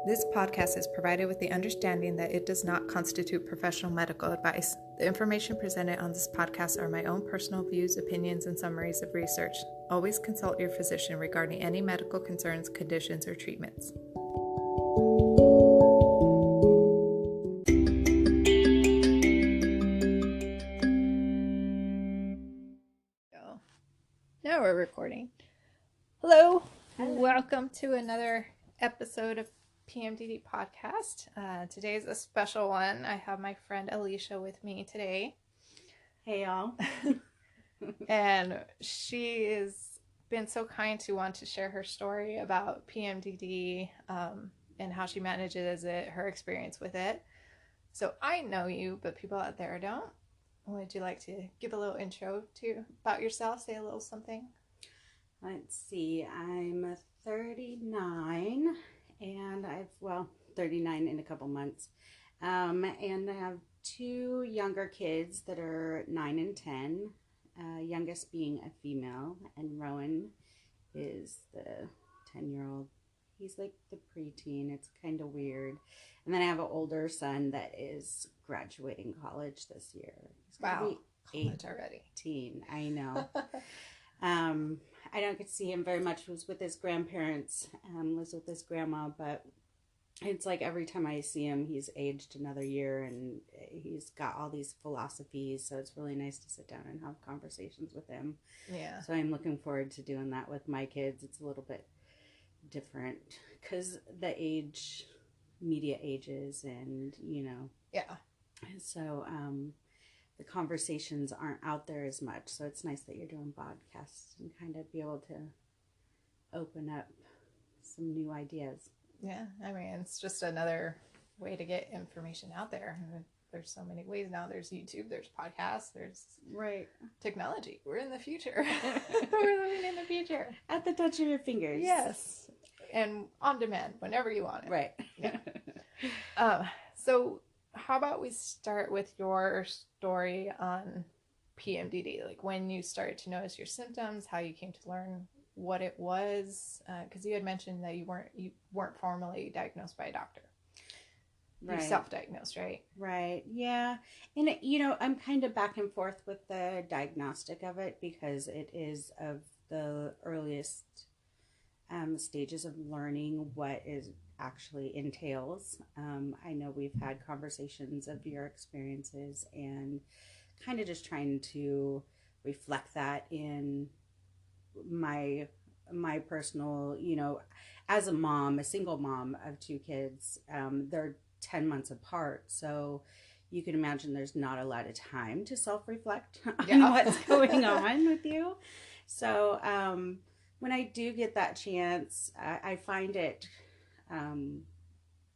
This podcast is provided with the understanding that it does not constitute professional medical advice. The information presented on this podcast are my own personal views, opinions, and summaries of research. Always consult your physician regarding any medical concerns, conditions, or treatments. Now we're recording. Hello. Welcome to another episode of PMDD podcast. Today's a special one. I have my friend Alesha with me today. Hey y'all. And she has been so kind to want to share her story about PMDD and how she manages it, her experience with it. So I know you, but people out there don't. Would you like to give a little intro about yourself? Say a little something. Let's see. I'm 39 and 39 in a couple months. And I have two younger kids that are 9 and 10. Youngest being a female, and Rowan is the 10-year-old. He's like the preteen. It's kind of weird. And then I have an older son that is graduating college this year. He's Wow, college already. 18. I know. I don't get to see him very much. He was with his grandparents, lives with his grandma, but it's like every time I see him, he's aged another year and he's got all these philosophies. So it's really nice to sit down and have conversations with him. Yeah. So I'm looking forward to doing that with my kids. It's a little bit different because the media ages and, Yeah. So, the conversations aren't out there as much. So it's nice that you're doing podcasts and kind of be able to open up some new ideas. Yeah, I mean, it's just another way to get information out there. There's so many ways now. There's YouTube, there's podcasts, there's technology. We're in the future. We're living in the future. At the touch of your fingers. Yes. And on demand, whenever you want it. Right. Yeah. So how about we start with your story on PMDD, like when you started to notice your symptoms, how you came to learn what it was, because you had mentioned that you weren't formally diagnosed by a doctor. Right. You self-diagnosed, right? Right. Yeah. And I'm kind of back and forth with the diagnostic of it because it is of the earliest stages of learning what is actually entails. I know we've had conversations of your experiences and kind of just trying to reflect that in my personal, as a single mom of two kids, they're 10 months apart. So you can imagine there's not a lot of time to self-reflect on what's going on with you. So when I do get that chance, I find it,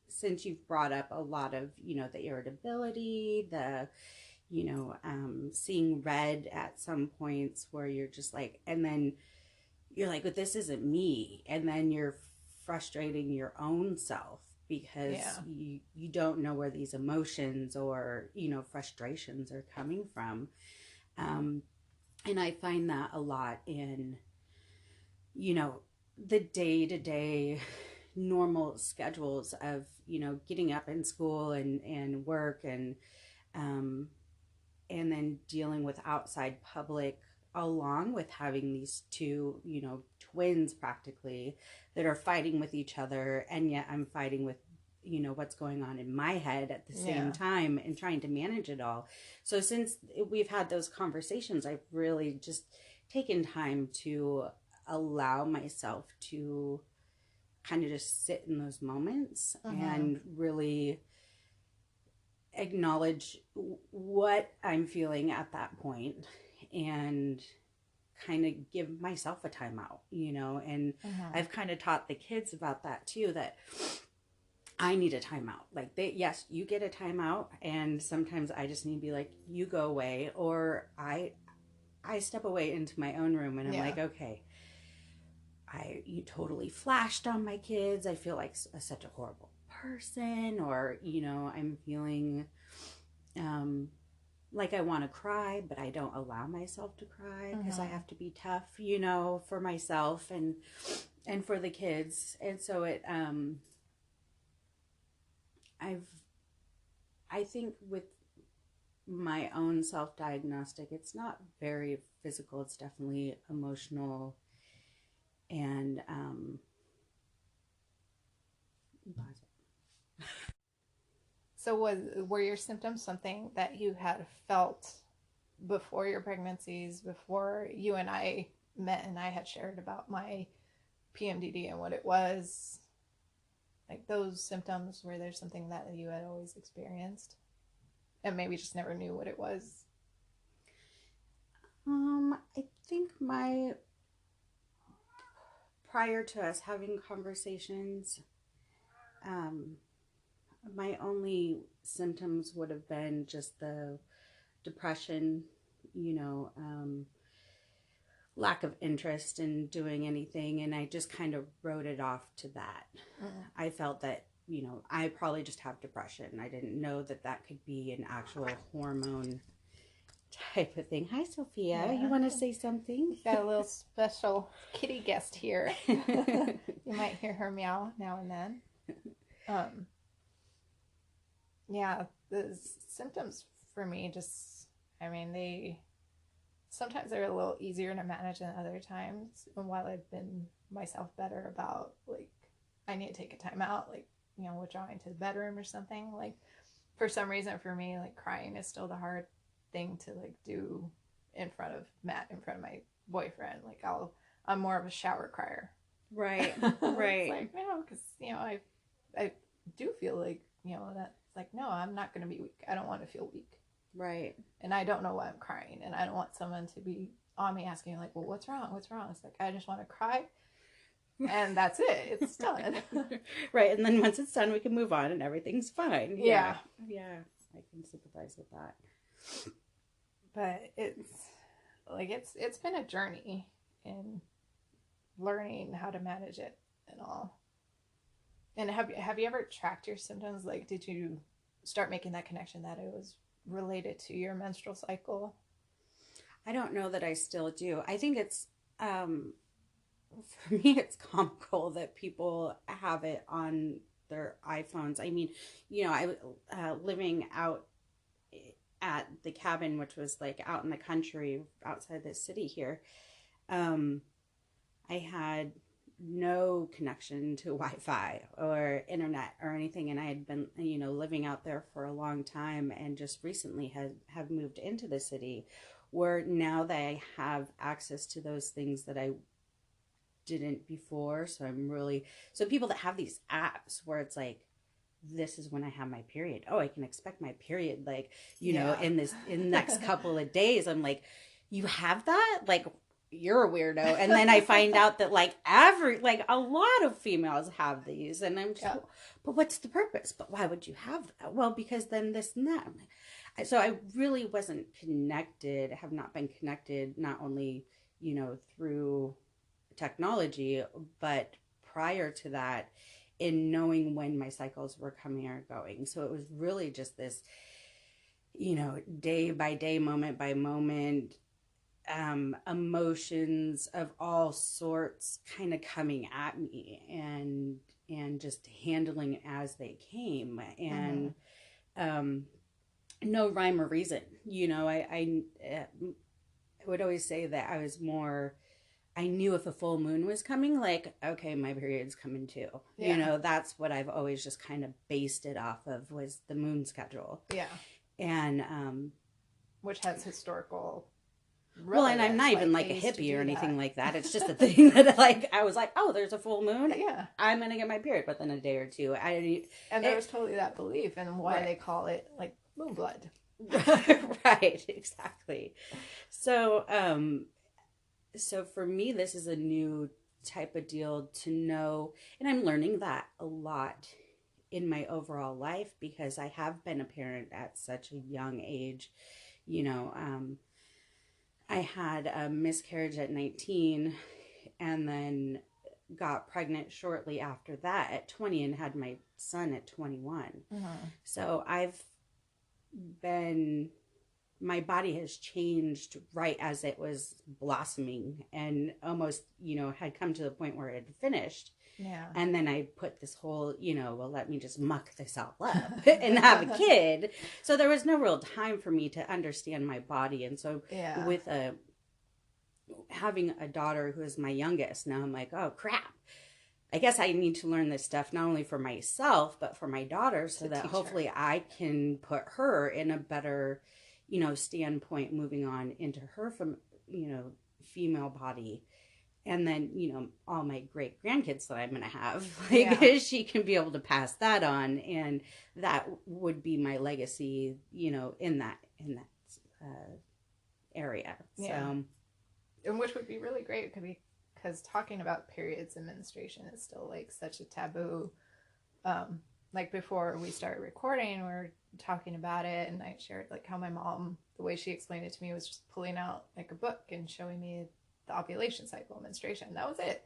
since you've brought up a lot of, the irritability, the, seeing red at some points where you're just like, and then you're like, but this isn't me. And then you're frustrating your own self because you don't know where these emotions or, frustrations are coming from. And I find that a lot in, the day-to-day normal schedules of, getting up in school and work and then dealing with outside public along with having these two, twins practically that are fighting with each other. And yet I'm fighting with, what's going on in my head at the same time and trying to manage it all. So since we've had those conversations, I've really just taken time to allow myself to kind of just sit in those moments and really acknowledge what I'm feeling at that point and kind of give myself a timeout, and I've kind of taught the kids about that too, that I need a timeout. Like yes, you get a timeout, and sometimes I just need to be like, you go away, or I step away into my own room and I'm like, okay, you totally flashed on my kids. I feel like such a horrible person, or, I'm feeling like I want to cry, but I don't allow myself to cry because I have to be tough, for myself and for the kids. And so it, I've, I think with my own self-diagnostic, it's not very physical. It's definitely emotional and So were your symptoms something that you had felt before your pregnancies, before you and I met and I had shared about my PMDD and what it was? Like those symptoms, were there something that you had always experienced and maybe just never knew what it was? I think my prior to us having conversations, um, my only symptoms would have been just the depression, you know, lack of interest in doing anything, and I just kind of wrote it off to that. I felt that, you know, I probably just have depression. I didn't know that that could be an actual hormone type of thing. Hi, Sophia. Yeah. You want to say something? We've got a little special kitty guest here. You might hear her meow now and then. Yeah, the symptoms for me just, I mean, sometimes they're a little easier to manage than other times. And while I've been myself better about, like, I need to take a time out, like, you know, withdrawing to the bedroom or something, like, for some reason for me, like, crying is still the hard thing to, like, do in front of Matt, in front of my boyfriend. Like, I'm more of a shower crier. Right, right. It's like, no, because, you know, I do feel like, you know, that, like, no, I'm not going to be weak. I don't want to feel weak. Right. And I don't know why I'm crying. And I don't want someone to be on me asking, like, well, what's wrong? What's wrong? It's like, I just want to cry. And that's it. It's done. Right. And then once it's done, we can move on and everything's fine. Yeah. Yeah. I can sympathize with that. But it's been a journey in learning how to manage it and all. And have you ever tracked your symptoms? Like, did you start making that connection that it was related to your menstrual cycle? I don't know that I still do. I think it's, for me, it's comical that people have it on their iPhones. I mean, you know, I living out at the cabin, which was like out in the country outside the city here. I had no connection to Wi-Fi or internet or anything, and I had been, you know, living out there for a long time, and just recently have moved into the city, where now that I have access to those things that I didn't before. So people that have these apps where it's like, this is when I have my period. Oh, I can expect my period, like, you know, in the next couple of days. I'm like, you have that? Like, you're a weirdo. And then I find out that like a lot of females have these, and I'm just, but what's the purpose? But why would you have that? Well, because then this and that. So I really wasn't connected, have not been connected, not only, you know, through technology, but prior to that, in knowing when my cycles were coming or going. So it was really just this, you know, day by day, moment by moment, emotions of all sorts kind of coming at me, and just handling it as they came, and no rhyme or reason. You know, I would always say that I knew if a full moon was coming, like, okay, my period's coming too. Yeah. You know, that's what I've always just kind of based it off of, was the moon schedule. Yeah. And which has historical relevance. Well, and I'm not even like a hippie or anything like that. It's just a thing that, like, I was like, oh, there's a full moon. Yeah. I'm going to get my period within a day or two. And there was totally that belief, and why they call it like moon blood. Right, exactly. So for me, this is a new type of deal to know, and I'm learning that a lot in my overall life, because I have been a parent at such a young age. You know, I had a miscarriage at 19, and then got pregnant shortly after that at 20, and had my son at 21. Mm-hmm. So I've been my body has changed right as it was blossoming and almost, had come to the point where it had finished. Yeah. And then I put this whole, well, let me just muck this all up and have a kid. So there was no real time for me to understand my body. And so with having a daughter who is my youngest, now I'm like, oh crap. I guess I need to learn this stuff not only for myself, but for my daughter, so that hopefully I can put her in a better, standpoint moving on into her from, female body. And then, all my great grandkids that I'm going to have, she can be able to pass that on. And that would be my legacy, in that area. Yeah. So, and which would be really great because talking about periods and menstruation is still like such a taboo. Like before we started recording, we were talking about it, and I shared like how my mom, the way she explained it to me was just pulling out like a book and showing me the ovulation cycle, menstruation. That was it.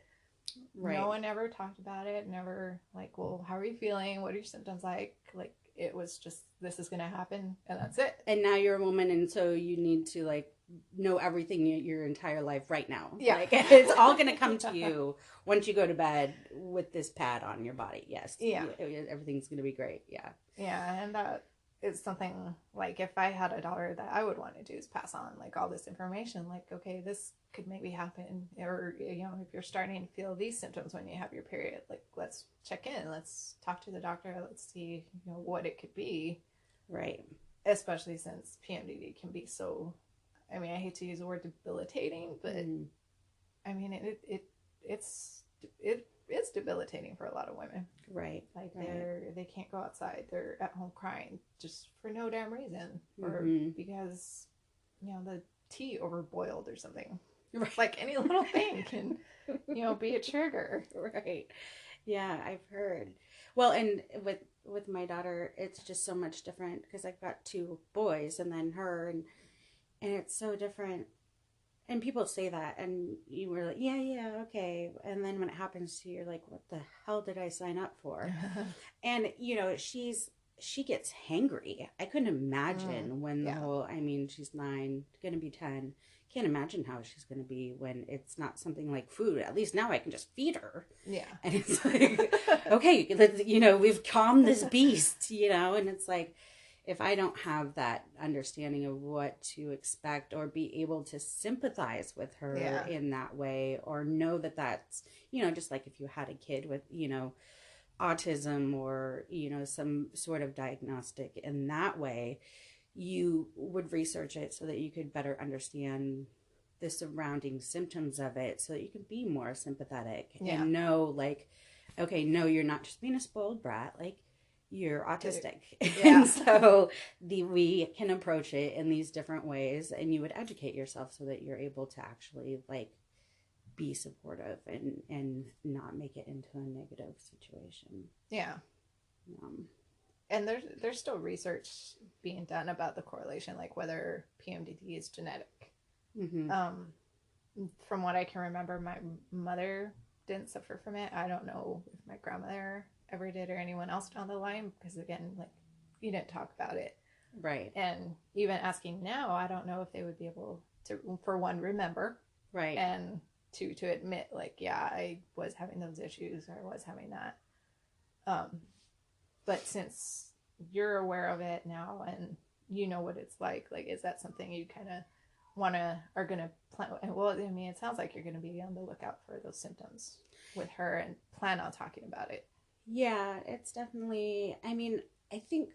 Right. No one ever talked about it. Never like, well, how are you feeling? What are your symptoms like? Like it was just, this is going to happen, and that's it. And now you're a woman, and so you need to like know everything your entire life right now. Yeah. Like it's all going to come to you once you go to bed with this pad on your body. Yes. Yeah. Everything's going to be great. Yeah. Yeah. And that is something like if I had a daughter that I would want to do is pass on like all this information. Like, okay, this could maybe happen. Or, if you're starting to feel these symptoms when you have your period, like let's check in. Let's talk to the doctor. Let's see, what it could be. Right. Especially since PMDD can be so, I mean, I hate to use the word debilitating, but I mean, it's debilitating for a lot of women. Right. Like they can't go outside. They're at home crying just for no damn reason, or because the tea overboiled or something. Right. Like any little thing can be a trigger. Right. Yeah, I've heard. Well, and with my daughter, it's just so much different because I've got 2 boys and then her, and it's so different. And people say that, and you were like, yeah, okay. And then when it happens to you, you're like, what the hell did I sign up for? And, she gets hangry. I couldn't imagine when the whole, she's 9, going to be 10. Can't imagine how she's going to be when it's not something like food. At least now I can just feed her. Yeah. And it's like, okay, we've calmed this beast, and it's like, if I don't have that understanding of what to expect or be able to sympathize with her in that way, or know that that's, just like if you had a kid with, autism or, some sort of diagnostic in that way, you would research it so that you could better understand the surrounding symptoms of it so that you can be more sympathetic and know like, okay, no, you're not just being a spoiled brat. Like, you're autistic. And so we can approach it in these different ways, and you would educate yourself so that you're able to actually like be supportive and not make it into a negative situation. Yeah. And there's still research being done about the correlation, like whether PMDD is genetic. From what I can remember, my mother didn't suffer from it. I don't know if my grandmother ever did or anyone else down the line, because again, like, you didn't talk about it. Right. And even asking now, I don't know if they would be able to, for one, remember. Right. And two, to admit like, yeah, I was having those issues, or I was having that. But since you're aware of it now and you know what it's like, is that something you kind of are going to plan? Well, I mean, it sounds like you're going to be on the lookout for those symptoms with her and plan on talking about it. Yeah, it's definitely, I think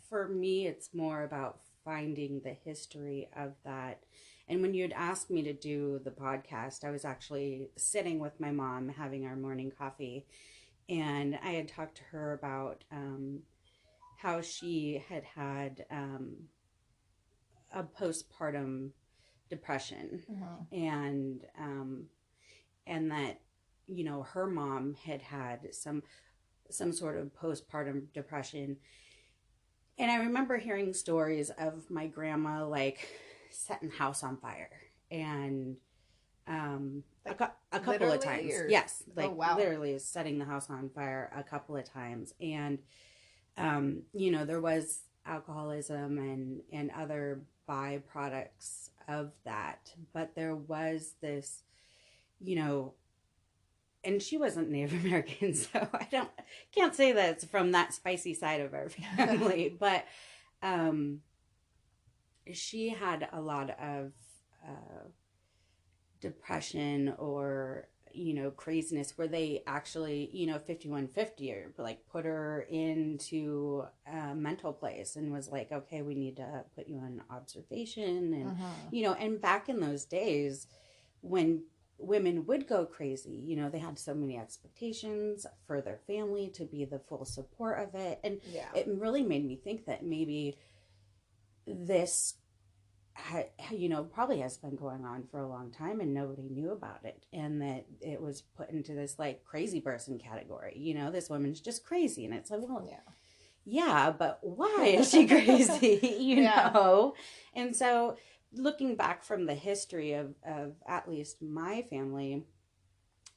for me, it's more about finding the history of that. And when you'd asked me to do the podcast, I was actually sitting with my mom having our morning coffee. And I had talked to her about how she had a postpartum depression. And that, her mom had some sort of postpartum depression. And I remember hearing stories of my grandma, like, setting the house on fire. And a couple of times. Or... Yes. Like, literally setting the house on fire a couple of times. And, there was alcoholism and other byproducts of that. But there was this, you know, and she wasn't Native American, so can't say that it's from that spicy side of our family, but she had a lot of depression or craziness where they actually 5150 or like put her into a mental place and was like, okay, we need to put you on observation. And and back in those days when women would go crazy, they had so many expectations for their family to be the full support of it. And it really made me think that maybe this probably has been going on for a long time and nobody knew about it, and that it was put into this like crazy person category. This woman's just crazy, and it's like, well, yeah, but why is she crazy? know And so looking back from the history of at least my family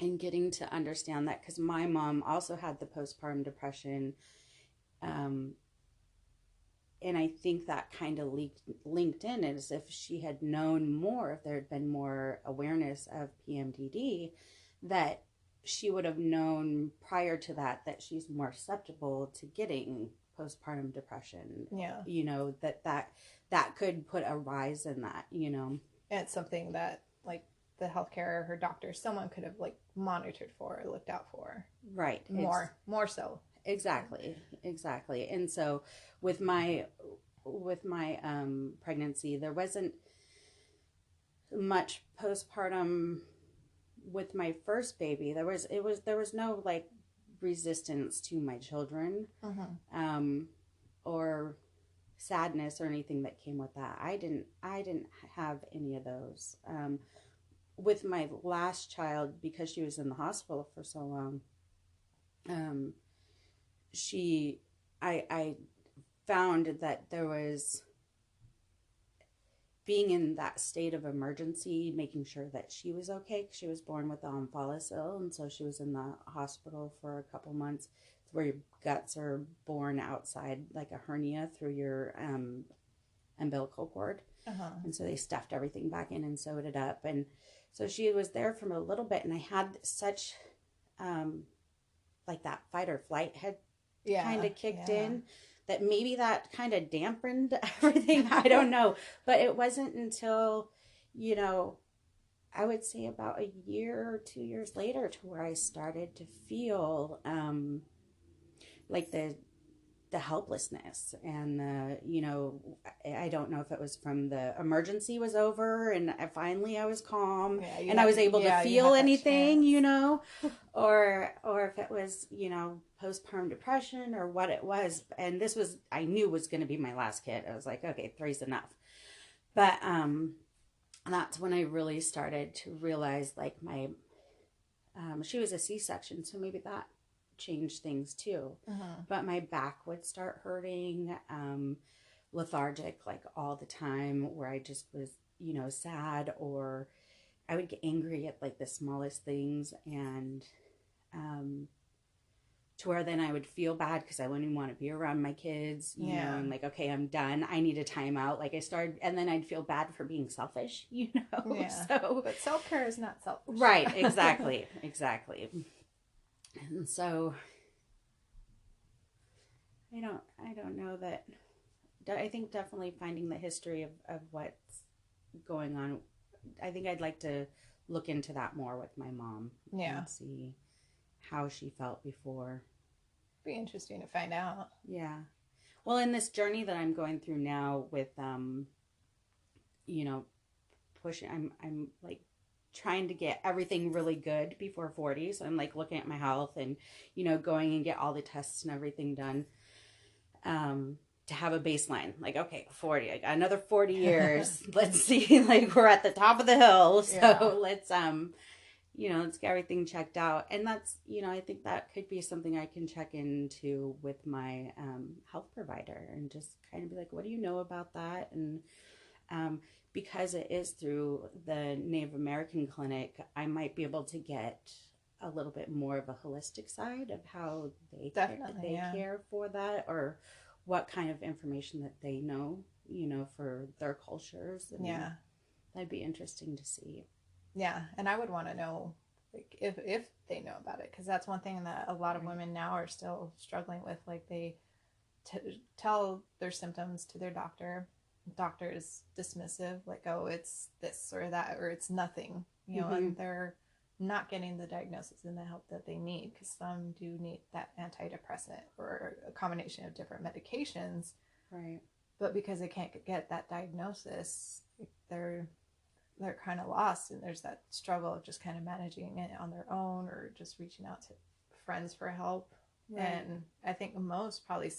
and getting to understand that, because my mom also had the postpartum depression, and I think that kind of linked in as if she had known more, if there had been more awareness of PMDD, that she would have known prior to that she's more susceptible to getting postpartum depression. That could put a rise in that. And it's something that like the healthcare, her doctor, someone could have like monitored for or looked out for. Right. More so. Exactly. And so with my pregnancy, there wasn't much postpartum with my first baby. There was no like resistance to my children, or sadness or anything that came with that. I didn't have any of those. With my last child, because she was in the hospital for so long, I found that there was, being in that state of emergency, making sure that she was okay, because she was born with omphalocele, and so she was in the hospital for a couple months, where your guts are born outside like a hernia through your umbilical cord. And so they stuffed everything back in and sewed it up, and so she was there for a little bit, and I had such like that fight or flight had kind of kicked in, that maybe that kind of dampened everything. I don't know. But it wasn't until, I would say about a year or 2 years later, to where I started to feel like the helplessness and I don't know if it was from the emergency was over and finally I was calm and I was able to feel anything, or if it was, postpartum depression or what it was. And this was, I knew was going to be my last kid. I was like, okay, 3's enough. But that's when I really started to realize, like, my she was a C-section, so maybe that changed things too. But my back would start hurting, lethargic like all the time, where I just was sad, or I would get angry at like the smallest things, and to where then I would feel bad because I wouldn't even want to be around my kids, you know, and like, okay, I'm done, I need a timeout. Like I started, and then I'd feel bad for being selfish, so, but self-care is not selfish. Right. Exactly. And so I don't know that. I think definitely finding the history of what's going on. I think I'd like to look into that more with my mom. And see how she felt before. Be interesting to find out. Yeah. Well, in this journey that I'm going through now with, pushing, I'm like trying to get everything really good before 40. So I'm like looking at my health and, going and get all the tests and everything done. To have a baseline, like, okay, 40, I got another 40 years. Let's see, like, we're at the top of the hill. So let's, let's get everything checked out. And that's, I think that could be something I can check into with my health provider and just kind of be like, what do you know about that? And because it is through the Native American clinic, I might be able to get a little bit more of a holistic side of how they care for that, or what kind of information that they know. for their cultures. And Yeah. that'd be interesting to see. Yeah, and I would want to know, like, if they know about it, because that's one thing that a lot of women now are still struggling with. Like, they tell their symptoms to their doctor. Doctor is dismissive, like, oh, it's this or that, or it's nothing, and they're not getting the diagnosis and the help that they need, because some do need that antidepressant or a combination of different medications. Right. But because they can't get that diagnosis, they're kind of lost, and there's that struggle of just kind of managing it on their own or just reaching out to friends for help. Right. And I think most probably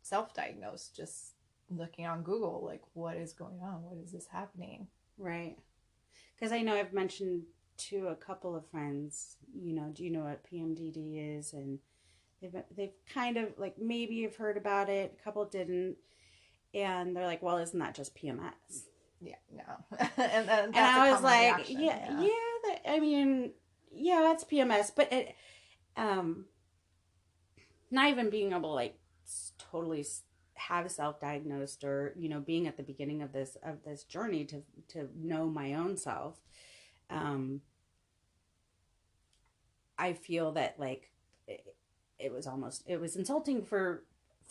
self-diagnose, just looking on Google, like, what is going on, what is this happening. Right. Because I know I've mentioned to a couple of friends, do you know what PMDD is? And they've kind of, like, maybe you've heard about it, a couple didn't, and they're like, well, isn't that just PMS? Yeah, no. and I was like, reaction. I mean, yeah, it's PMS, but it, not even being able to, like, totally have self-diagnosed, or being at the beginning of this journey to know my own self. I feel that, like, it was insulting for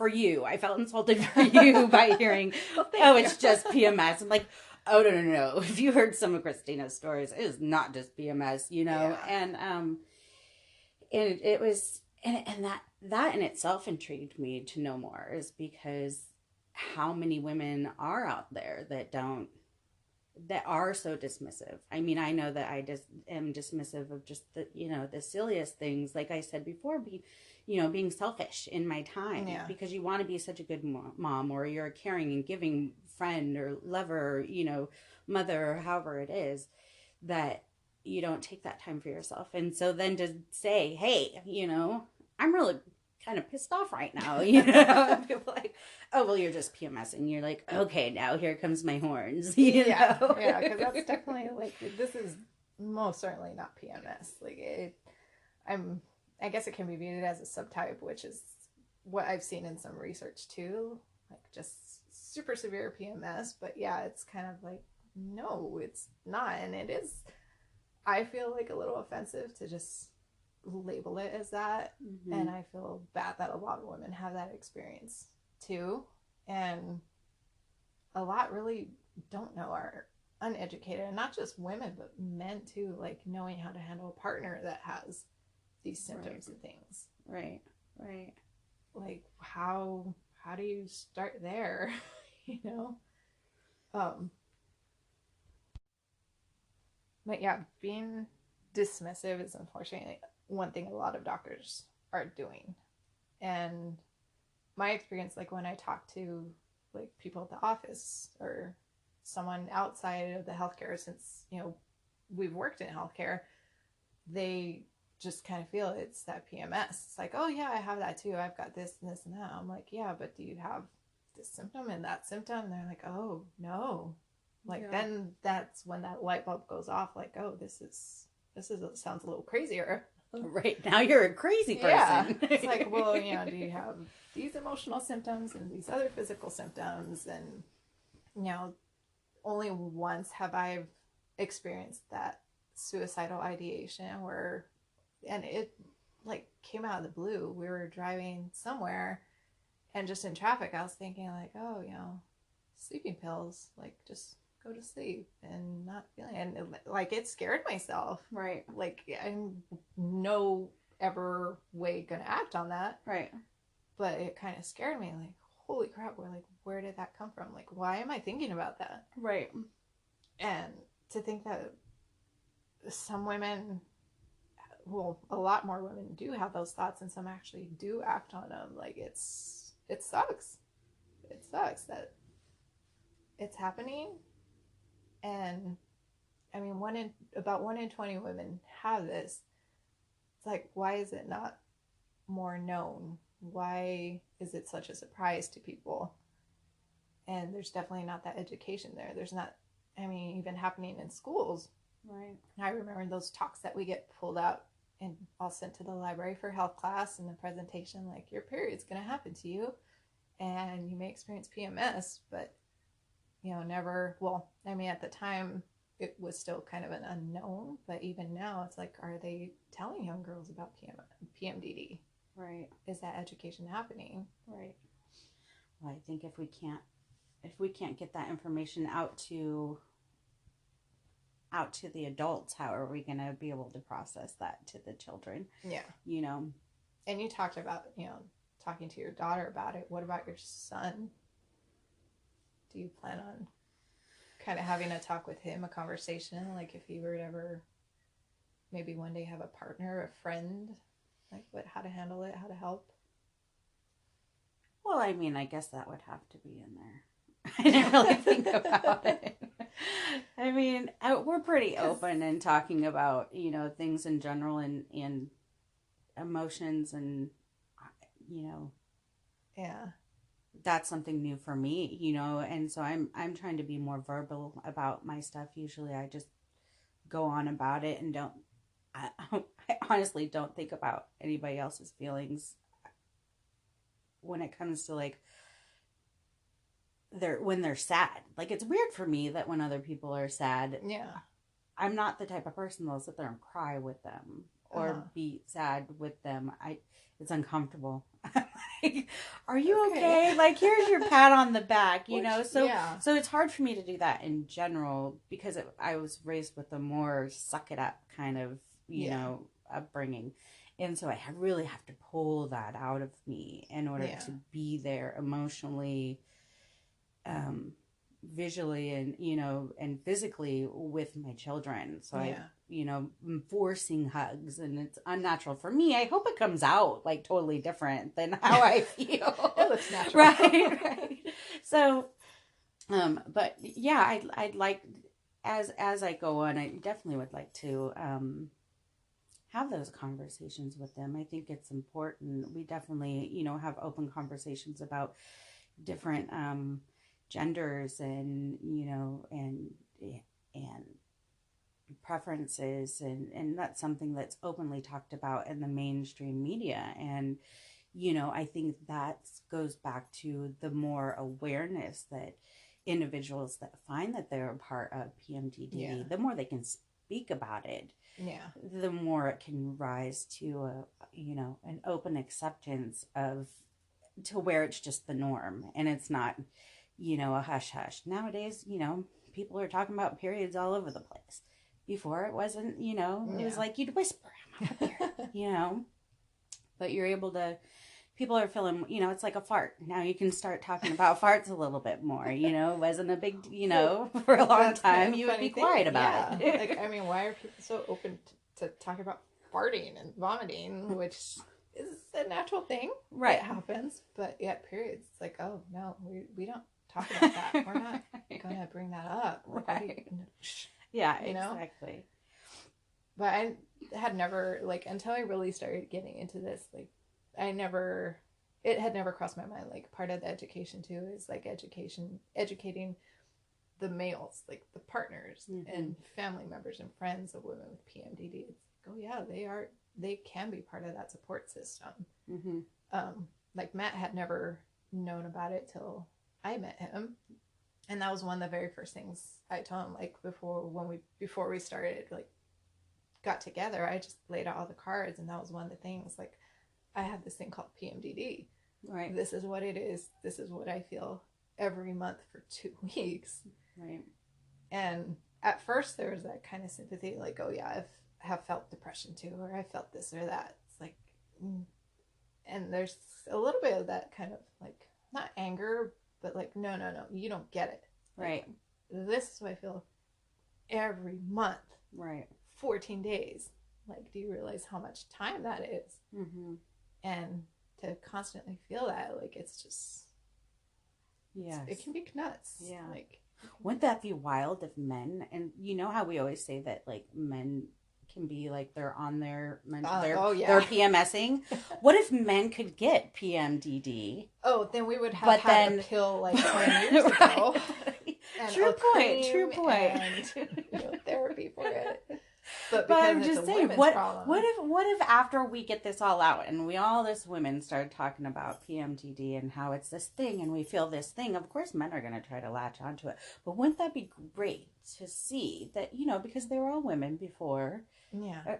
you. I felt insulted for you by hearing, well, it's just PMS. I'm like, oh, no. If you heard some of Christina's stories, it is not just PMS, Yeah. And it was, and that in itself intrigued me to know more, is because how many women are out there that are so dismissive. I mean, I know that I just am dismissive of just the silliest things. Like I said before, being selfish in my time, because you want to be such a good mom, or you're a caring and giving friend or lover, mother, or however it is, that you don't take that time for yourself. And so then to say, hey, I'm really kind of pissed off right now, people like, oh, well, you're just PMS, and you're like, okay, now here comes my horns. Yeah, because that's definitely, like, this is most certainly not PMS. Like, I guess it can be viewed as a subtype, which is what I've seen in some research too, like just super severe PMS. But yeah, it's kind of like, no, it's not, and it is. I feel like a little offensive to just label it as that. Mm-hmm. And I feel bad that a lot of women have that experience too, and a lot really don't know, are uneducated, and not just women but men too, like knowing how to handle a partner that has these symptoms. Right. And things. Right. Like, how do you start there? But yeah, being dismissive is unfortunately one thing a lot of doctors are doing. And my experience, like when I talk to, like, people at the office or someone outside of the healthcare, since we've worked in healthcare, they just kind of feel it's that PMS. It's like, oh yeah, I have that too, I've got this and this and that. I'm like, yeah, but do you have this symptom and that symptom? And they're like, oh no. Like, then that's when that light bulb goes off, like, oh, this sounds a little crazier. Right, now you're a crazy person. Yeah. It's like, well, do you have these emotional symptoms and these other physical symptoms? And only once have I experienced that suicidal ideation and it, like, came out of the blue. We were driving somewhere, and just in traffic, I was thinking, like, oh, sleeping pills, like, just go to sleep and not feeling it. And it scared myself. Right. Like, I'm no ever way gonna act on that. Right. But it kind of scared me. Like, holy crap, where did that come from? Like, why am I thinking about that? Right. And to think that some women, well, a lot more women do have those thoughts, and some actually do act on them. Like, it sucks. It sucks that it's happening. And I mean, about 1 in 20 women have this. It's like, why is it not more known? Why is it such a surprise to people? And there's definitely not that education there. There's not, even happening in schools. Right. I remember those talks that we get pulled out and all sent to the library for health class, and the presentation, like, your period's going to happen to you and you may experience PMS, but never, well, I mean, at the time it was still kind of an unknown, but even now it's like, are they telling young girls about PMDD? Right. Is that education happening? Right. Well, I think if we can't get that information out to the adults, how are we going to be able to process that to the children? Yeah. And you talked about, talking to your daughter about it. What about your son? Do you plan on kind of having a talk with him, a conversation, like if he were to ever maybe one day have a partner, a friend, like how to handle it, how to help? Well, I mean, I guess that would have to be in there. I didn't really think about it. I mean, we're pretty open in talking about, things in general and emotions and, Yeah. That's something new for me, and so I'm trying to be more verbal about my stuff. Usually I just go on about it and I honestly don't think about anybody else's feelings when it comes to like when they're sad. Like, it's weird for me that when other people are sad, yeah, I'm not the type of person that'll sit there and cry with them or be sad with them. It's uncomfortable. Like, are you okay? Like, here's your pat on the back, So it's hard for me to do that in general because I was raised with a more suck it up kind of, upbringing. And so I really have to pull that out of me in order to be there emotionally, visually and physically with my children. So I'm forcing hugs and it's unnatural for me. I hope it comes out like totally different than how I feel. It looks natural. Right. So, but yeah, I'd like, as I go on, I definitely would like to, have those conversations with them. I think it's important. We definitely, have open conversations about different, genders and preferences and that's something that's openly talked about in the mainstream media. And I think that goes back to the more awareness that individuals that find that they're a part of PMDD, the more they can speak about it, the more it can rise to an open acceptance of to where it's just the norm and it's not a hush hush. Nowadays, people are talking about periods all over the place. Before it wasn't, it was like you'd whisper, I'm on a period, but you're able to, people are feeling, it's like a fart. Now you can start talking about farts a little bit more, it wasn't a big, for a long time, you would be quiet about it. Like, I mean, why are people so open to talking about farting and vomiting, which is a natural thing. Right. It happens. But yet periods, it's like, oh, no, we don't talk about that. We're not going to bring that up. Right. Yeah, exactly. But I had never, like, until I really started getting into this, like, it had never crossed my mind. Like, part of the education, too, is, like, educating the males, like, the partners and family members and friends of women with PMDD. It's like, oh, yeah, they can be part of that support system. Like, Matt had never known about it till I met him. And that was one of the very first things I told him, like, before we started, like, got together, I just laid out all the cards, and that was one of the things, like, I have this thing called PMDD. Right. This is what it is. This is what I feel every month for 2 weeks. Right. And at first there was that kind of sympathy, like, oh yeah, I have felt depression too, or I felt this or that. It's like, and there's a little bit of that kind of, like, not anger, but like, no, you don't get it. Right. Like, this is what I feel every month. Right. 14 days. Like, do you realize how much time that is? And to constantly feel that, like, it's just, it can be nuts. Yeah. Like, wouldn't that be wild if men, and you know how we always say that, like, men can be like they're on their they're PMSing. What if men could get PMDD? Oh, then we would have had a pill like 20 years ago. True point. And, therapy for it. But But because I'm it's a just saying, women's problem. what if after we get this all out and we all this women start talking about PMDD and how it's this thing and we feel this thing, of course men are going to try to latch onto it. But wouldn't that be great to see that, because they were all women before, Yeah.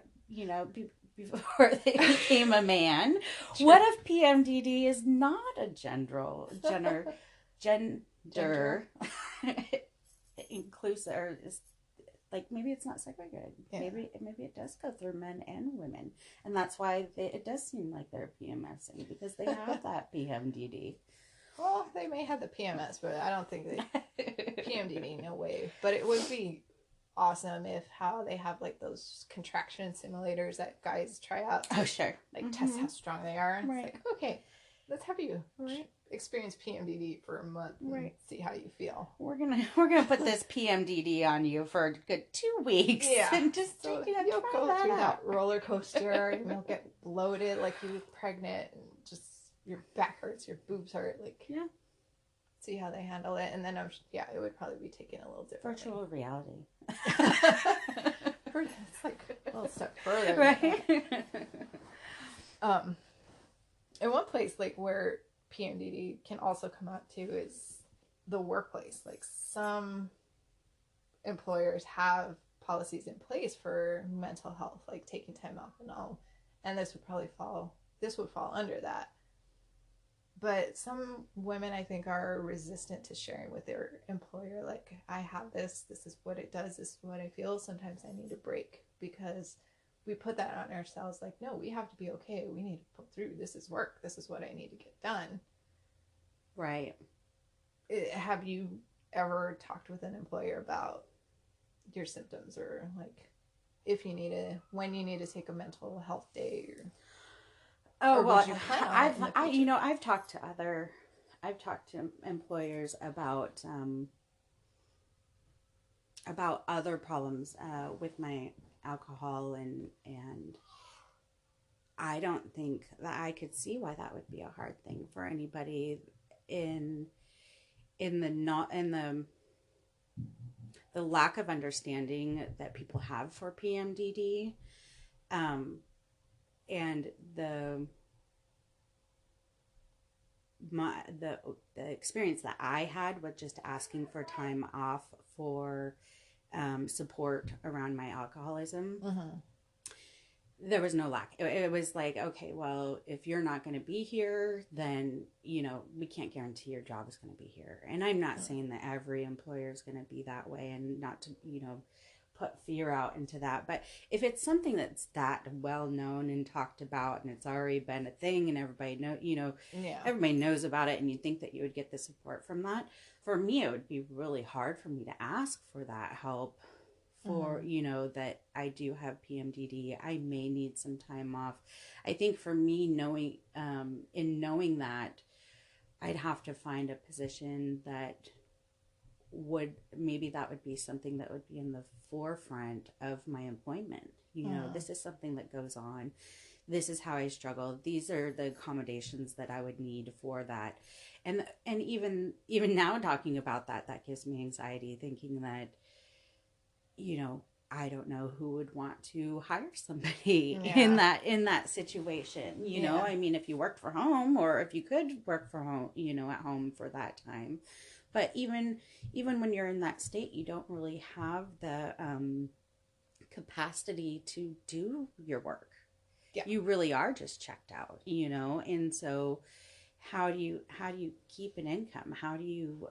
before they became a man. True. What if PMDD is not a gender inclusive, or is like maybe it's not segregated. Yeah. Maybe it does go through men and women, and that's why it does seem like they're PMSing, because they have that PMDD. Well, they may have the PMS, but I don't think they PMDD. No way. But it would be awesome if how they have like those contraction simulators that guys try out. Oh, sure. Like test how strong they are. Right. It's like, okay, let's have you experience PMDD for a month and see how you feel. We're gonna put this PMDD on you for a good 2 weeks. Yeah. And just so you'll go through that roller coaster and you'll get bloated like you were pregnant and just your back hurts, your boobs hurt, like see how they handle it, and then it would probably be taken a little different. Virtual reality. It's like a little step further, right? And one place like where PMDD can also come out too is the workplace. Like some employers have policies in place for mental health, like taking time off and all, and this would fall under that. But some women, I think, are resistant to sharing with their employer, like, I have this is what it does, this is what I feel, sometimes I need a break, because we put that on ourselves, like, no, we have to be okay, we need to pull through, this is work, this is what I need to get done. Right. Have you ever talked with an employer about your symptoms, or, like, when you need to take a mental health day, or... Oh, well, I've talked to employers about other problems with my alcohol, and I don't think that I could see why that would be a hard thing for anybody in the lack of understanding that people have for PMDD. And the experience that I had with just asking for time off for support around my alcoholism, there was no lack. It was like, okay, well, if you're not going to be here, then, we can't guarantee your job is going to be here. And I'm not saying that every employer is going to be that way, and not to, put fear out into that. But if it's something that's that well known and talked about, and it's already been a thing, and everybody everybody knows about it, and you think that you would get the support from that, for me, it would be really hard for me to ask for that help. For, that I do have PMDD, I may need some time off. I think for me, knowing that, I'd have to find a position that would be something that would be in the forefront of my employment. This is something that goes on. This is how I struggle. These are the accommodations that I would need for that. And even now talking about that gives me anxiety, thinking that, I don't know who would want to hire somebody in that situation. I mean, if you worked from home, or if you could work from home, at home for that time. But even when you're in that state, you don't really have the capacity to do your work. Yeah. You really are just checked out, and so how do you keep an income? How do you,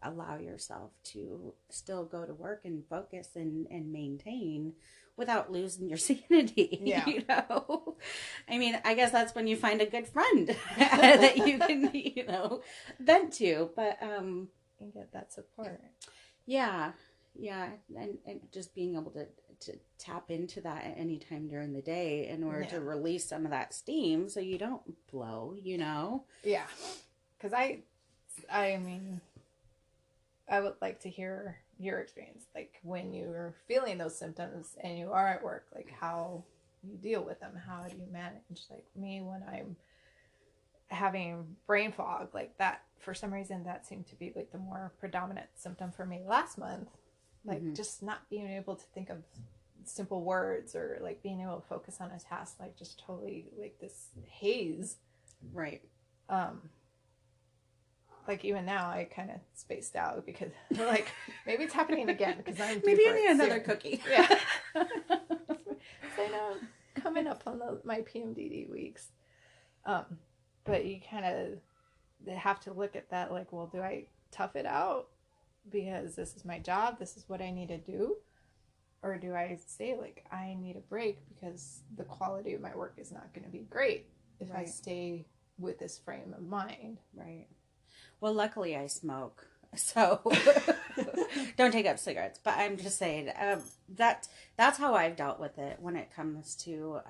allow yourself to still go to work and focus and maintain without losing your sanity? Yeah. I mean, I guess that's when you find a good friend that you can, vent to, but, and get that support. Yeah. And just being able to tap into that at any time during the day in order to release some of that steam so you don't blow, Yeah. Because I mean, I would like to hear your experience, like when you're feeling those symptoms and you are at work, like how you deal with them, how do you manage? Like me, when I'm having brain fog, like that, for some reason, that seemed to be like the more predominant symptom for me last month. Like just not being able to think of simple words or like being able to focus on a task, like just totally like this haze. Right. Like even now I kind of spaced out because like maybe it's happening again because I'm due maybe for I need it another soon. cookie. Yeah. I know coming up on my PMDD weeks. But you kind of have to look at that like, well, do I tough it out because this is my job, this is what I need to do? Or do I say like I need a break because the quality of my work is not going to be great if I stay with this frame of mind? Right. Well, luckily I smoke, so don't take up cigarettes. But I'm just saying that's how I've dealt with it when it comes to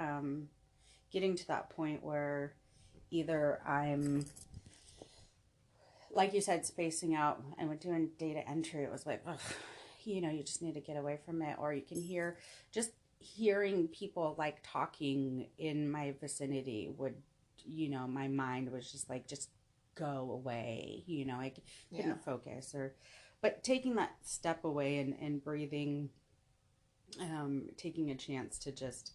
getting to that point where either I'm, like you said, spacing out, and with doing data entry, it was like, ugh, you know, you just need to get away from it. Or you can hear, just hearing people like talking in my vicinity would, you know, my mind was just like, just go away, you know, I couldn't focus. Or but taking that step away and breathing, taking a chance to just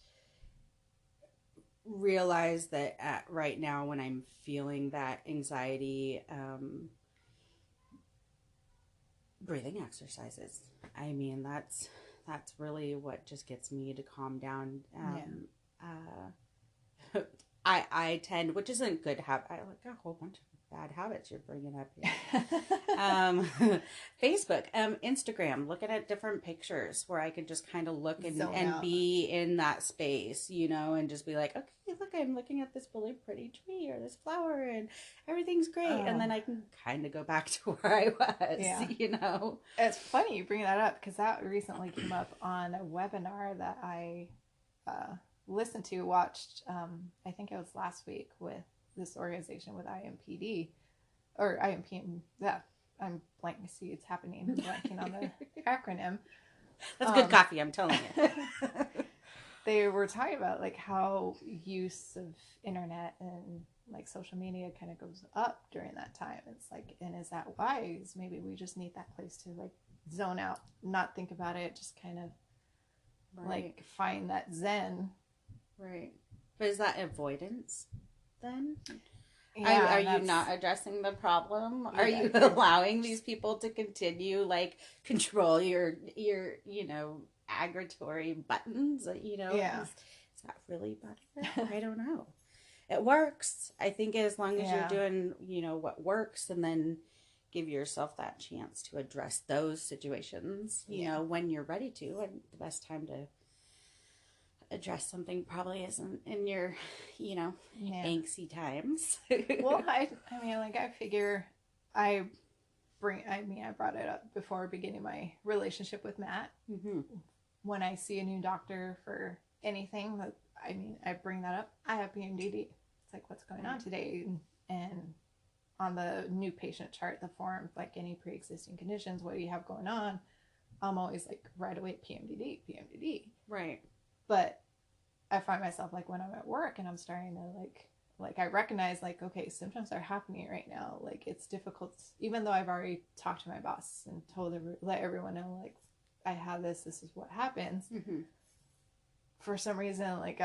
realize that right now when I'm feeling that anxiety, breathing exercises, I mean, that's really what just gets me to calm down. I tend, which isn't good habit, I like a whole bunch of bad habits you're bringing up here. Facebook, Instagram, looking at different pictures where I can just kind of look and be in that space, you know, and just be like, okay, look, I'm looking at this really pretty tree or this flower and everything's great. And then I can kind of go back to where I was, you know. It's funny you bring that up because that recently came up on a webinar that I listened to, watched, I think it was last week with this organization with IMPD or IMPM. Yeah, I'm blanking. See, it's happening. I'm blanking on the acronym. That's good coffee, I'm telling you. They were talking about like how use of internet and like social media kind of goes up during that time. It's like, and is that wise? Maybe we just need that place to like zone out, not think about it, just kind of like find that zen. Right. But is that avoidance then? Yeah, are you not addressing the problem? Are you allowing these people to continue like control your you know, aggregatory buttons? You know, it's not really better. I don't know. It works. I think as long as you're doing, you know, what works, and then give yourself that chance to address those situations, you know, when you're ready to. And the best time to address something probably isn't in your, you know, angsty times. Well, I mean, like, I figure I brought it up before beginning my relationship with Matt. Mm-hmm. When I see a new doctor for anything, I bring that up. I have PMDD. It's like, what's going on today? And on the new patient chart, the form, like any pre-existing conditions, what do you have going on? I'm always like, right away, PMDD. Right. But I find myself like when I'm at work and I'm starting to like I recognize like, okay, symptoms are happening right now. Like it's difficult, even though I've already talked to my boss and let everyone know like I have this is what happens. Mm-hmm. For some reason, like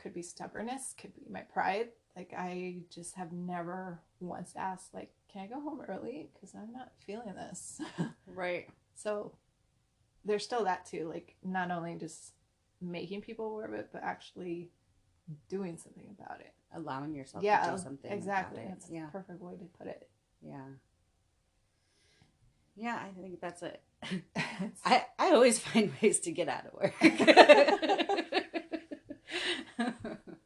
could be stubbornness, could be my pride. Like I just have never once asked like, can I go home early? Because I'm not feeling this. Right. So there's still that too. Like not only just making people aware of it, but actually doing something about it. Allowing yourself to do something. Exactly. That's the perfect way to put it. Yeah. Yeah, I think that's it. I always find ways to get out of work.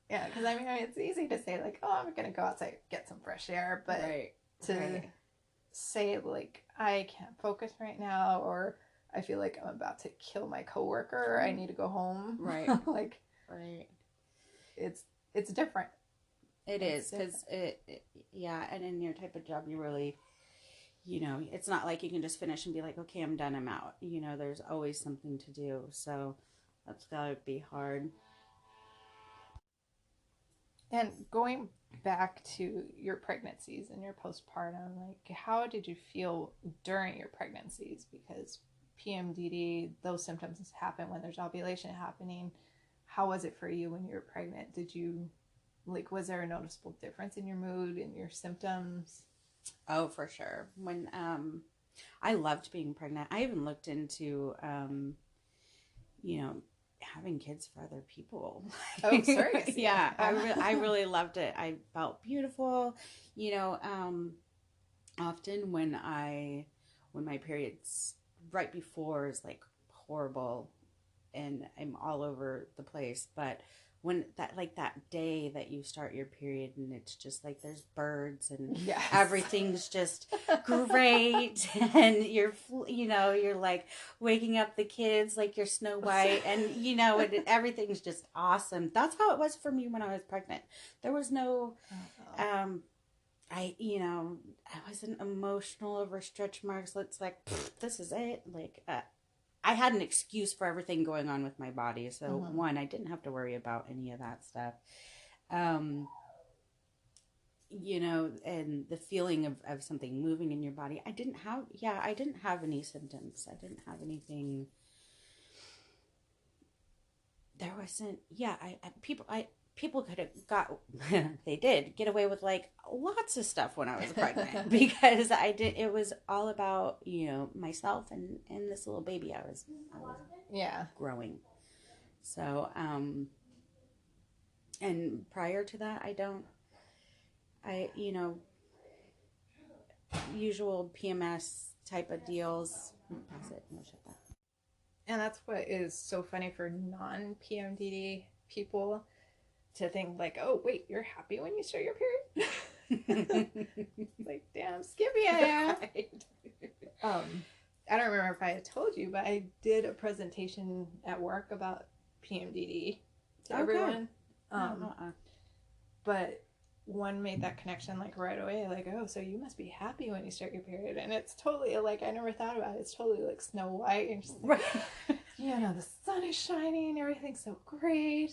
Yeah, because I mean, it's easy to say like, oh, I'm going to go outside, get some fresh air, but to say like, I can't focus right now, or I feel like I'm about to kill my coworker, I need to go home. Right. Like, it's different. It is, because and in your type of job, you really, you know, it's not like you can just finish and be like, okay, I'm done, I'm out. You know, there's always something to do. So that's gotta be hard. And going back to your pregnancies and your postpartum, like how did you feel during your pregnancies? Because PMDD, those symptoms happen when there's ovulation happening. How was it for you when you were pregnant? Did you, like, was there a noticeable difference in your mood and your symptoms? Oh, for sure. When I loved being pregnant. I even looked into you know, having kids for other people. Oh, surrogacy. Yeah, I really loved it. I felt beautiful. Often when my periods right before is like horrible and I'm all over the place, but when that day that you start your period and it's just like there's birds and yes. everything's just great and you're like waking up the kids like you're Snow White and everything's just awesome. That's how it was for me when I was pregnant. There was no I wasn't emotional over stretch marks. It's like this is it. Like I had an excuse for everything going on with my body. So one, I didn't have to worry about any of that stuff. And the feeling of something moving in your body. I didn't have any symptoms. I didn't have anything. There wasn't, people could have they did get away with like lots of stuff when I was pregnant because it was all about, myself and this little baby I was growing. So, and prior to that, usual PMS type of deals. Pass it. No, shut that. And that's what is so funny for non-PMDD people to think like, oh, wait, you're happy when you start your period? Like, damn, skippy I am. Right. I don't remember if I had told you, but I did a presentation at work about PMDD to everyone. But one made that connection like right away, like, oh, so you must be happy when you start your period. And it's totally like, I never thought about it. It's totally like Snow White. And just like, the sun is shining, everything's so great.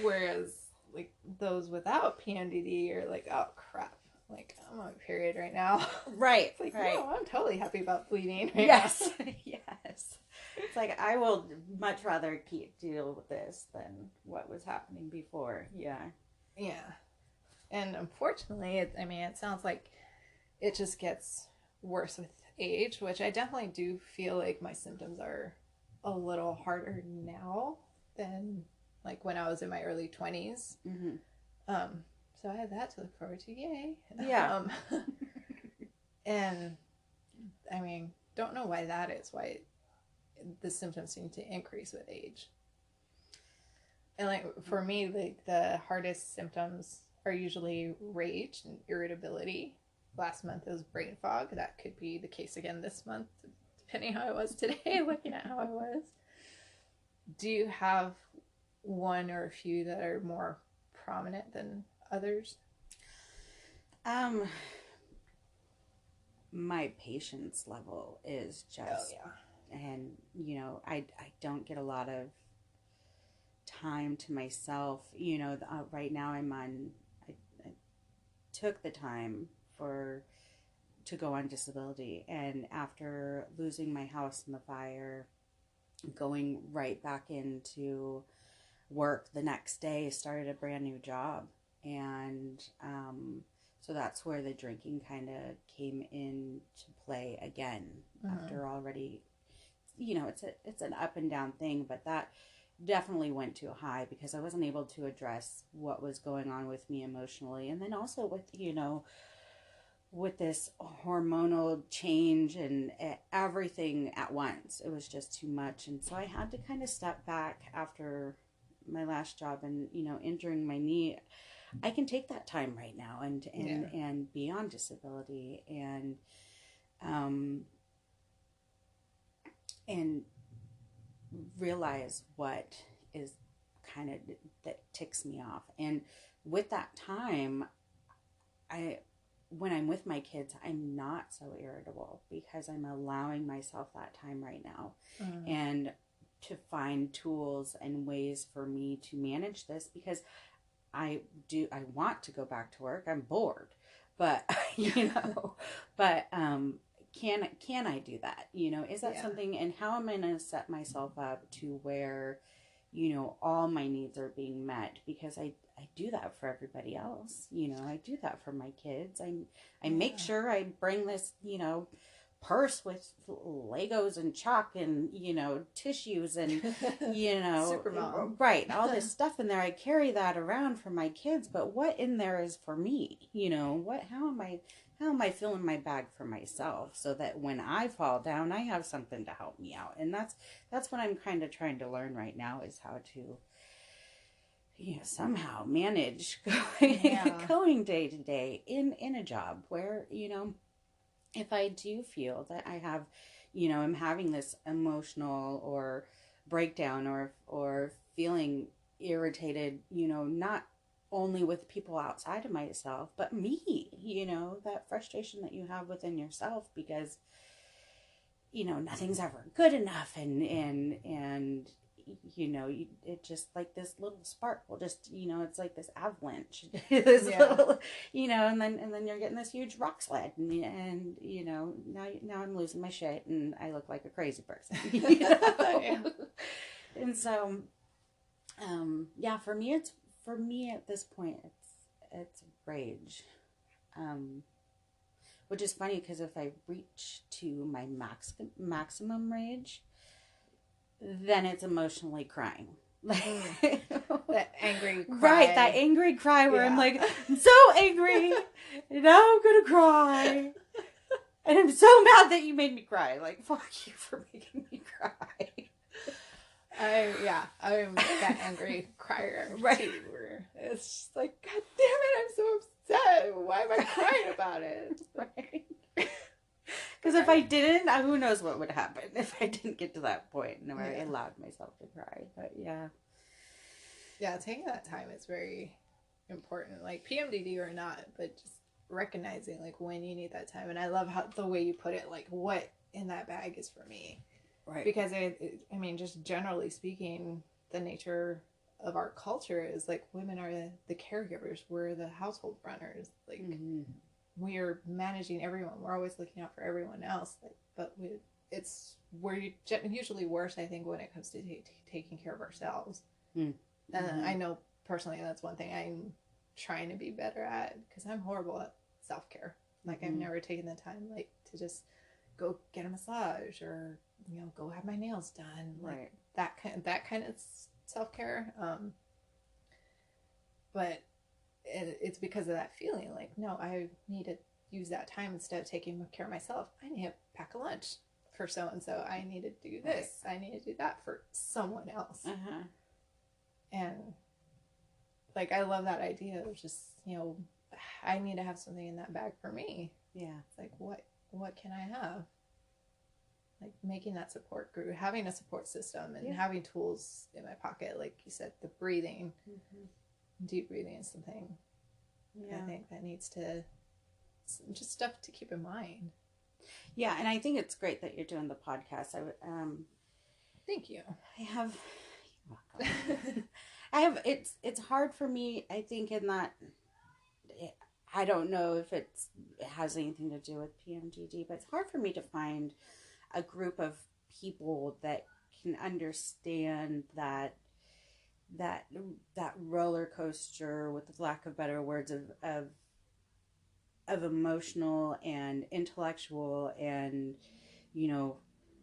Whereas like those without PMDD are like, oh crap, like I'm on a period right now. Right. It's like, no, I'm totally happy about bleeding. Right yes. Yes. It's like I will much rather deal with this than what was happening before. Yeah. Yeah. And unfortunately, it sounds like it just gets worse with age, which I definitely do feel like my symptoms are a little harder now than like when I was in my early 20s. Mm-hmm. So I have that to look forward to. Yay. Yeah. And don't know why that is, why the symptoms seem to increase with age. And like for me, like the hardest symptoms are usually rage and irritability. Last month it was brain fog. That could be the case again this month, depending how I was today, looking at how I was. Do you have one or a few that are more prominent than others? My patience level is just, and I don't get a lot of time to myself. Right now I took the time to go on disability, and after losing my house in the fire, going right back into work the next day, started a brand new job, and so that's where the drinking kind of came into play again. After already, it's an up and down thing, but that definitely went too high because I wasn't able to address what was going on with me emotionally, and then also with this hormonal change and everything at once. It was just too much, and so I had to kind of step back after my last job, and injuring my knee. I can take that time right now and be on disability and realize what is kind of that ticks me off. And with that time, when I'm with my kids, I'm not so irritable because I'm allowing myself that time right now and to find tools and ways for me to manage this, because I want to go back to work. I'm bored, but can I do that? You know, is that Yeah. something, and how am I going to set myself up to where, you know, all my needs are being met? Because I do that for everybody else. You know, I do that for my kids. I make Yeah. sure I bring this, you know, purse with Legos and chalk and, you know, tissues and, you know, Super mom. right, all this stuff in there. I carry that around for my kids, but what in there is for me? You know, how am I filling my bag for myself so that when I fall down, I have something to help me out? And that's what I'm kind of trying to learn right now, is how to, you know, somehow manage Yeah. going day to day in a job where, you know, if I do feel that I have, you know, I'm having this emotional or breakdown or feeling irritated, you know, not only with people outside of myself, but me, you know, that frustration that you have within yourself because, you know, nothing's ever good enough, and you know, it just like this little spark will just, you know, it's like this avalanche, this Yeah. little, you know, and then you're getting this huge rock sled, and you know, now I'm losing my shit and I look like a crazy person, you know? Yeah. And so, yeah, for me at this point, it's rage, um, which is funny because if I reach to my maximum rage, then it's emotionally crying. Mm. That angry cry. Right, that angry cry where I'm Yeah. like, I'm so angry, and now I'm gonna cry. And I'm so mad that you made me cry. Like, fuck you for making me cry. I'm that angry crier Right. too. Where it's just like, God damn it, I'm so upset. Why am I crying about it? Right. Because if I didn't, who knows what would happen if I didn't get to that point where I allowed myself to cry. But yeah. Yeah, taking that time is very important. Like PMDD or not, but just recognizing like when you need that time. And I love how the way you put it, like what in that bag is for me. Right. Because I mean, just generally speaking, the nature of our culture is like women are the caregivers, we're the household runners. Like we're managing everyone. We're always looking out for everyone else. Like, but we're usually worse, I think, when it comes to taking care of ourselves. And I know personally that's one thing I'm trying to be better at because I'm horrible at self care. Like I've never taken the time like to just go get a massage or go have my nails done, like that kind of self care. But it's because of that feeling like, no, I need to use that time instead of taking care of myself. I need to pack a lunch for so and so. I need to do this. I need to do that for someone else. And like I love that idea of just I need to have something in that bag for me. Yeah. It's like what can I have? Like making that support group, having a support system, and having tools in my pocket, like you said, the breathing, deep breathing is something I think that needs to just stuff to keep in mind. Yeah, and I think it's great that you're doing the podcast. Thank you. It's hard for me, I think, in that I don't know if it has anything to do with PMDD, but it's hard for me to find a group of people that can understand that roller coaster, with the lack of better words, of emotional and intellectual and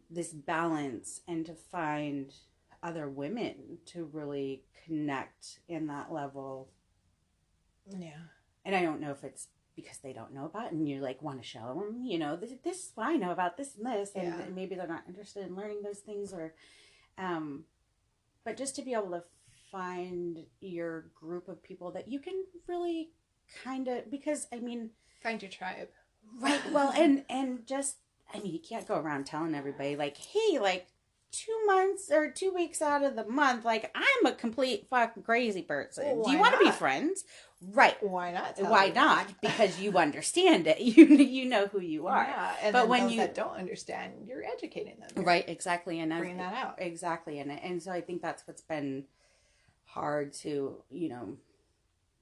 this balance, and to find other women to really connect in that level. Yeah. And I don't know if it's because they don't know about it and you like want to show them, this is what I know about this and this, and maybe they're not interested in learning those things, or but just to be able to find your group of people that you can really kind of, because I mean, find your tribe. Right. Well, and just, I mean, you can't go around telling everybody like, hey, like 2 months or 2 weeks out of the month, like I'm a complete fucking crazy person. Well, do you want to be friends? Right. Why not? Why not? Because you understand it. You know who you are. Yeah. And but when those that don't understand, you're educating them. Right. Exactly. And bring that out. Exactly. And so I think that's what's been hard to,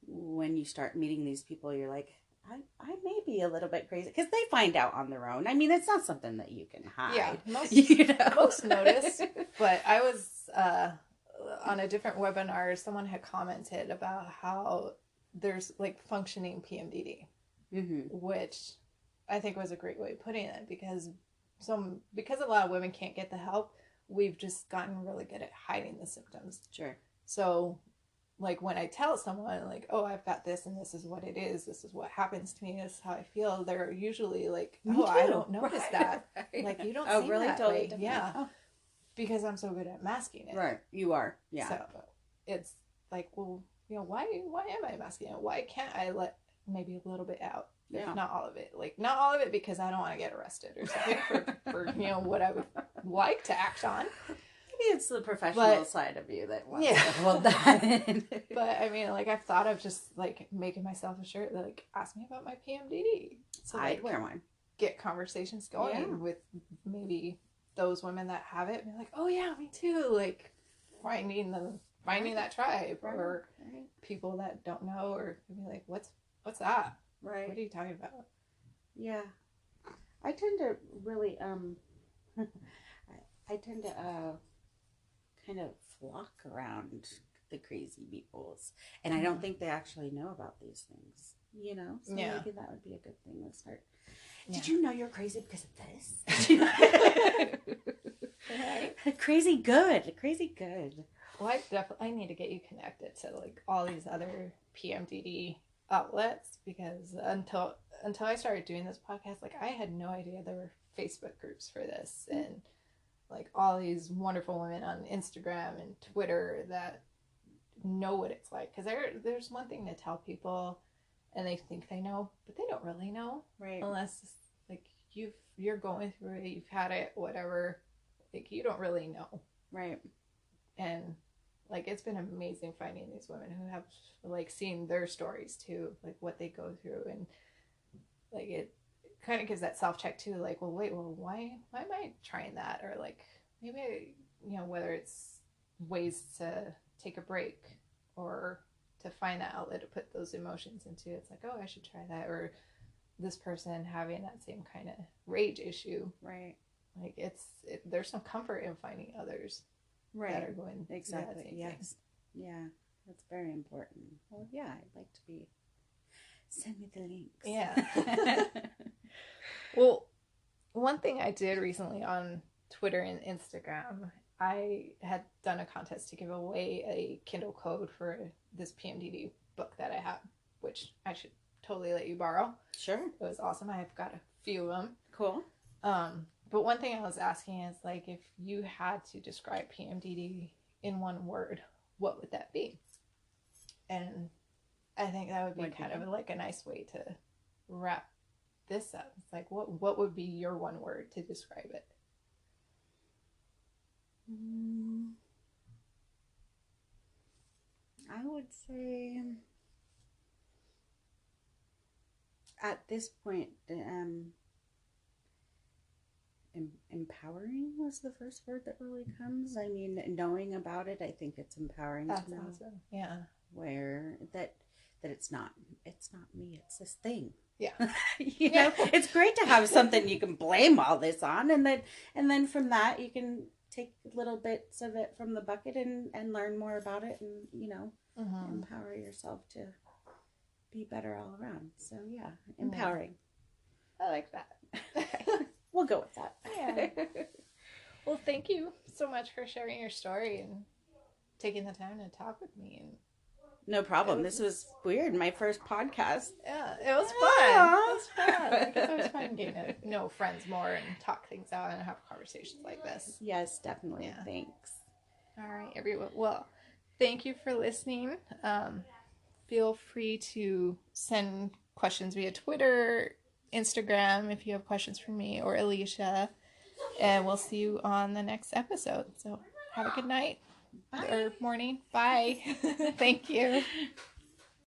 when you start meeting these people, you're like, I may be a little bit crazy, because they find out on their own. I mean, it's not something that you can hide. Yeah, most Most notice. But I was on a different webinar. Someone had commented about how there's like functioning PMDD, which I think was a great way of putting it, because a lot of women can't get the help, we've just gotten really good at hiding the symptoms. Sure. So like when I tell someone like, oh, I've got this and this is what it is, this is what happens to me, this is how I feel, they're usually like, oh, I don't notice that. Right. Like, you don't seem really that totally way. Different. Yeah. Oh. Because I'm so good at masking it. Right. You are. Yeah. So it's like, well, why am I masking it? Why can't I let maybe a little bit out? Yeah. If not all of it. Like, not all of it because I don't want to get arrested or something for what I would like to act on. Maybe it's the professional side of you that wants to hold that in. But I mean, like, I've thought of just like making myself a shirt that, like, ask me about my PMDD. So I'd wear one. Get conversations going with maybe those women that have it. And be like, oh yeah, me too. Like finding that tribe, or people that don't know, or be like, what's that? Right. What are you talking about? Yeah. I tend to really I tend to kind of flock around the crazy peoples, and I don't think they actually know about these things, so maybe that would be a good thing to start. Did you know you're crazy because of this? Right. Crazy good. Well, I need to get you connected to like all these other PMDD outlets, because until I started doing this podcast, like, I had no idea there were Facebook groups for this, and like all these wonderful women on Instagram and Twitter that know what it's like. Because there's one thing to tell people and they think they know, but they don't really know, right? Unless like you're going through it, you've had it, whatever. Like, you don't really know, right? And like, it's been amazing finding these women who have like seen their stories too, like what they go through, and like it kind of gives that self-check too, like, well, wait, why am I trying that? Or like, maybe whether it's ways to take a break or to find that outlet to put those emotions into, it's like, oh, I should try that. Or this person having that same kind of rage issue, right? Like, there's some comfort in finding others that are going exactly. Yes. Thing. Yeah, that's very important. Well, yeah, I'd like to be. Send me the links. Yeah. Well, one thing I did recently on Twitter and Instagram, I had done a contest to give away a Kindle code for this PMDD book that I have, which I should totally let you borrow. Sure. It was awesome. I've got a few of them. Cool. But one thing I was asking is, like, if you had to describe PMDD in one word, what would that be? And I think that would be kind of like a nice way to wrap this up. It's like, what would be your one word to describe it? I would say, at this point, empowering was the first word that really comes. I mean, knowing about it, I think it's empowering. That's awesome. Yeah. Where that it's not me, it's this thing. Yeah. It's great to have something you can blame all this on, and then from that you can take little bits of it from the bucket and learn more about it, and empower yourself to be better all around. So yeah, empowering. I like that. We'll go with that. Yeah. Well, thank you so much for sharing your story and taking the time to talk with me. And no problem. This was weird. My first podcast. Yeah, it was fun. It was fun. It was fun getting to know friends more and talk things out and have conversations like this. Yes, definitely. Yeah. Thanks. All right, everyone. Well, thank you for listening. Feel free to send questions via Twitter, Instagram, if you have questions for me or Alesha. And we'll see you on the next episode. So have a good night. Bye. Or morning. Bye. Thank you.